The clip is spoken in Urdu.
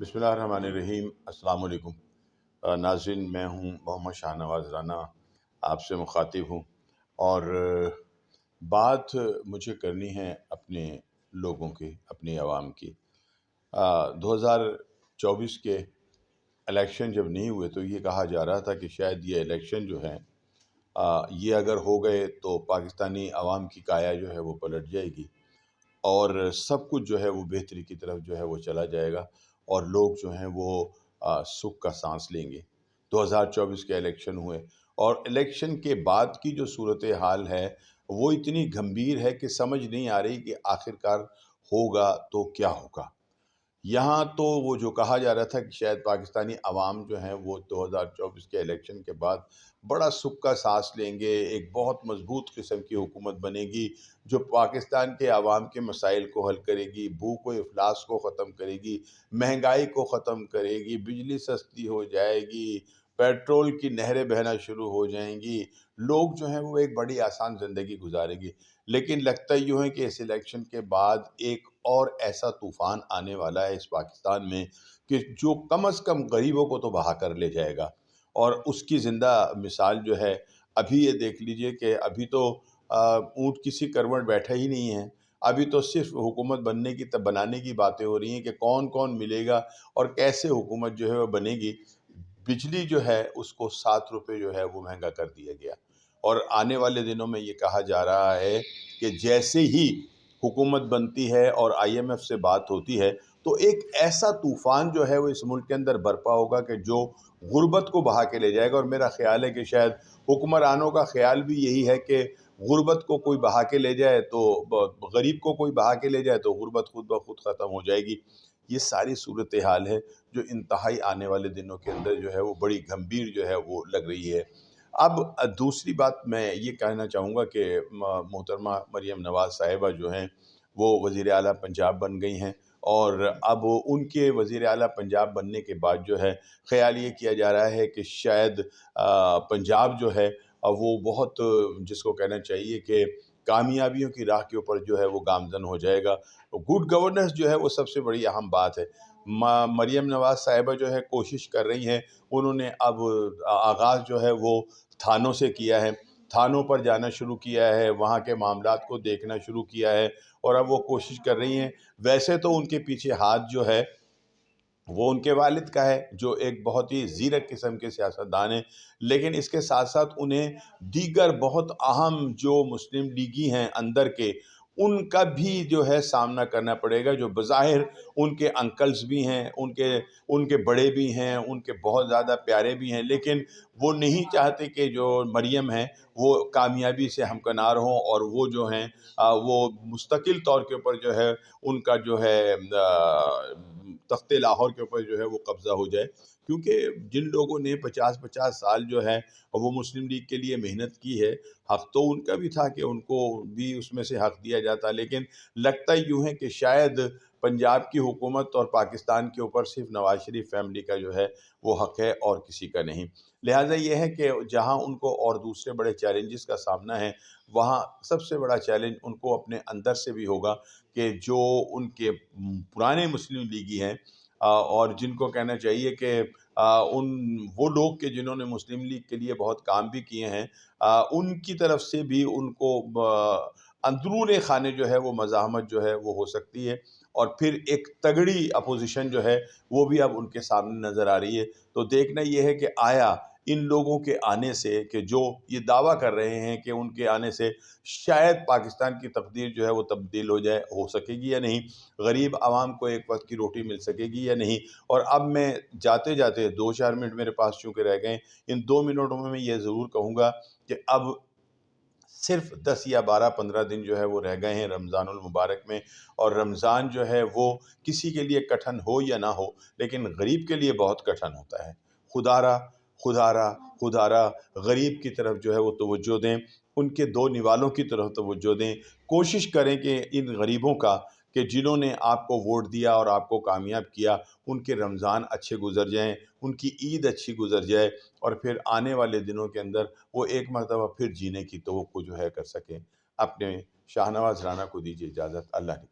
بسم اللہ الرحمن الرحیم۔ السلام علیکم ناظرین، میں ہوں محمد شاہنواز رانا، آپ سے مخاطب ہوں اور بات مجھے کرنی ہے اپنے لوگوں کی، اپنی عوام کی۔ 2024 کے الیکشن جب نہیں ہوئے تو یہ کہا جا رہا تھا کہ شاید یہ الیکشن جو ہیں یہ اگر ہو گئے تو پاکستانی عوام کی کایا جو ہے وہ پلٹ جائے گی اور سب کچھ جو ہے وہ بہتری کی طرف جو ہے وہ چلا جائے گا اور لوگ جو ہیں وہ سکھ کا سانس لیں گے۔ 2024 کے الیکشن ہوئے اور الیکشن کے بعد کی جو صورتحال ہے وہ اتنی گھمبیر ہے کہ سمجھ نہیں آ رہی کہ آخرکار ہوگا تو کیا ہوگا۔ یہاں تو وہ جو کہا جا رہا تھا کہ شاید پاکستانی عوام جو ہیں وہ 2024 کے الیکشن کے بعد بڑا سکھ کا سانس لیں گے، ایک بہت مضبوط قسم کی حکومت بنے گی جو پاکستان کے عوام کے مسائل کو حل کرے گی، بھوک و افلاس کو ختم کرے گی، مہنگائی کو ختم کرے گی، بجلی سستی ہو جائے گی، پیٹرول کی نہریں بہنا شروع ہو جائیں گی، لوگ جو ہیں وہ ایک بڑی آسان زندگی گزاریں گی۔ لیکن لگتا یوں ہے کہ اس الیکشن کے بعد ایک اور ایسا طوفان آنے والا ہے اس پاکستان میں کہ جو کم از کم غریبوں کو تو بہا کر لے جائے گا۔ اور اس کی زندہ مثال جو ہے ابھی یہ دیکھ لیجئے کہ ابھی تو اونٹ کسی کروٹ بیٹھا ہی نہیں ہے، ابھی تو صرف حکومت بنانے کی باتیں ہو رہی ہیں کہ کون کون ملے گا اور کیسے حکومت جو ہے وہ بنے گی۔ بجلی جو ہے اس کو 7 روپے جو ہے وہ مہنگا کر دیا گیا اور آنے والے دنوں میں یہ کہا جا رہا ہے کہ جیسے ہی حکومت بنتی ہے اور IMF سے بات ہوتی ہے تو ایک ایسا طوفان جو ہے وہ اس ملک کے اندر برپا ہوگا کہ جو غربت کو بہا کے لے جائے گا۔ اور میرا خیال ہے کہ شاید حکمرانوں کا خیال بھی یہی ہے کہ غربت کو کوئی بہا کے لے جائے تو غریب کو کوئی بہا کے لے جائے تو غربت خود بخود ختم ہو جائے گی۔ یہ ساری صورتحال ہے جو انتہائی آنے والے دنوں کے اندر جو ہے وہ بڑی گھمبیر جو ہے وہ لگ رہی ہے۔ اب دوسری بات میں یہ کہنا چاہوں گا کہ محترمہ مریم نواز صاحبہ جو ہیں وہ وزیر اعلیٰ پنجاب بن گئی ہیں اور اب ان کے وزیر اعلیٰ پنجاب بننے کے بعد جو ہے خیال یہ کیا جا رہا ہے کہ شاید پنجاب جو ہے وہ بہت جس کو کہنا چاہیے کہ کامیابیوں کی راہ کے اوپر جو ہے وہ گامزن ہو جائے گا۔ گڈ گورننس جو ہے وہ سب سے بڑی اہم بات ہے۔ مریم نواز صاحبہ جو ہے کوشش کر رہی ہیں، انہوں نے اب آغاز جو ہے وہ تھانوں سے کیا ہے، تھانوں پر جانا شروع کیا ہے، وہاں کے معاملات کو دیکھنا شروع کیا ہے اور اب وہ کوشش کر رہی ہیں۔ ویسے تو ان کے پیچھے ہاتھ جو ہے وہ ان کے والد کا ہے جو ایک بہت ہی زیرک قسم کے سیاستدان ہیں، لیکن اس کے ساتھ ساتھ انہیں دیگر بہت اہم جو مسلم لیگی ہیں اندر کے، ان کا بھی جو ہے سامنا کرنا پڑے گا، جو بظاہر ان کے انکلز بھی ہیں، ان کے بڑے بھی ہیں، ان کے بہت زیادہ پیارے بھی ہیں، لیکن وہ نہیں چاہتے کہ جو مریم ہیں وہ کامیابی سے ہمکنار ہوں اور وہ جو ہیں وہ مستقل طور کے اوپر جو ہے ان کا جو ہے تخت لاہور کے اوپر جو ہے وہ قبضہ ہو جائے، کیونکہ جن لوگوں نے 50 سال جو ہے وہ مسلم لیگ کے لیے محنت کی ہے، حق تو ان کا بھی تھا کہ ان کو بھی اس میں سے حق دیا جاتا، لیکن لگتا یوں ہے کہ شاید پنجاب کی حکومت اور پاکستان کے اوپر صرف نواز شریف فیملی کا جو ہے وہ حق ہے اور کسی کا نہیں۔ لہٰذا یہ ہے کہ جہاں ان کو اور دوسرے بڑے چیلنجز کا سامنا ہے، وہاں سب سے بڑا چیلنج ان کو اپنے اندر سے بھی ہوگا کہ جو ان کے پرانے مسلم لیگی ہیں اور جن کو کہنا چاہیے کہ وہ لوگ کہ جنہوں نے مسلم لیگ کے لیے بہت کام بھی کیے ہیں، ان کی طرف سے بھی ان کو اندرون خانے جو ہے وہ مزاحمت جو ہے وہ ہو سکتی ہے اور پھر ایک تگڑی اپوزیشن جو ہے وہ بھی اب ان کے سامنے نظر آ رہی ہے۔ تو دیکھنا یہ ہے کہ آیا ان لوگوں کے آنے سے، کہ جو یہ دعویٰ کر رہے ہیں کہ ان کے آنے سے شاید پاکستان کی تقدیر جو ہے وہ تبدیل ہو سکے گی یا نہیں، غریب عوام کو ایک وقت کی روٹی مل سکے گی یا نہیں۔ اور اب میں جاتے جاتے 2-4 منٹ میرے پاس چونکہ رہ گئے، ان 2 منٹوں میں یہ ضرور کہوں گا کہ اب صرف 10 یا 12-15 دن جو ہے وہ رہ گئے ہیں رمضان المبارک میں، اور رمضان جو ہے وہ کسی کے لیے کٹھن ہو یا نہ ہو لیکن غریب کے لیے بہت کٹھن ہوتا ہے۔ خدا را غریب کی طرف جو ہے وہ توجہ دیں، ان کے دو نوالوں کی طرف توجہ دیں، کوشش کریں کہ ان غریبوں کا کہ جنہوں نے آپ کو ووٹ دیا اور آپ کو کامیاب کیا، ان کے رمضان اچھے گزر جائیں، ان کی عید اچھی گزر جائے اور پھر آنے والے دنوں کے اندر وہ ایک مرتبہ پھر جینے کی توقع جو ہے کر سکیں۔ اپنے شاہنواز رانا کو دیجیے اجازت۔ اللہ نے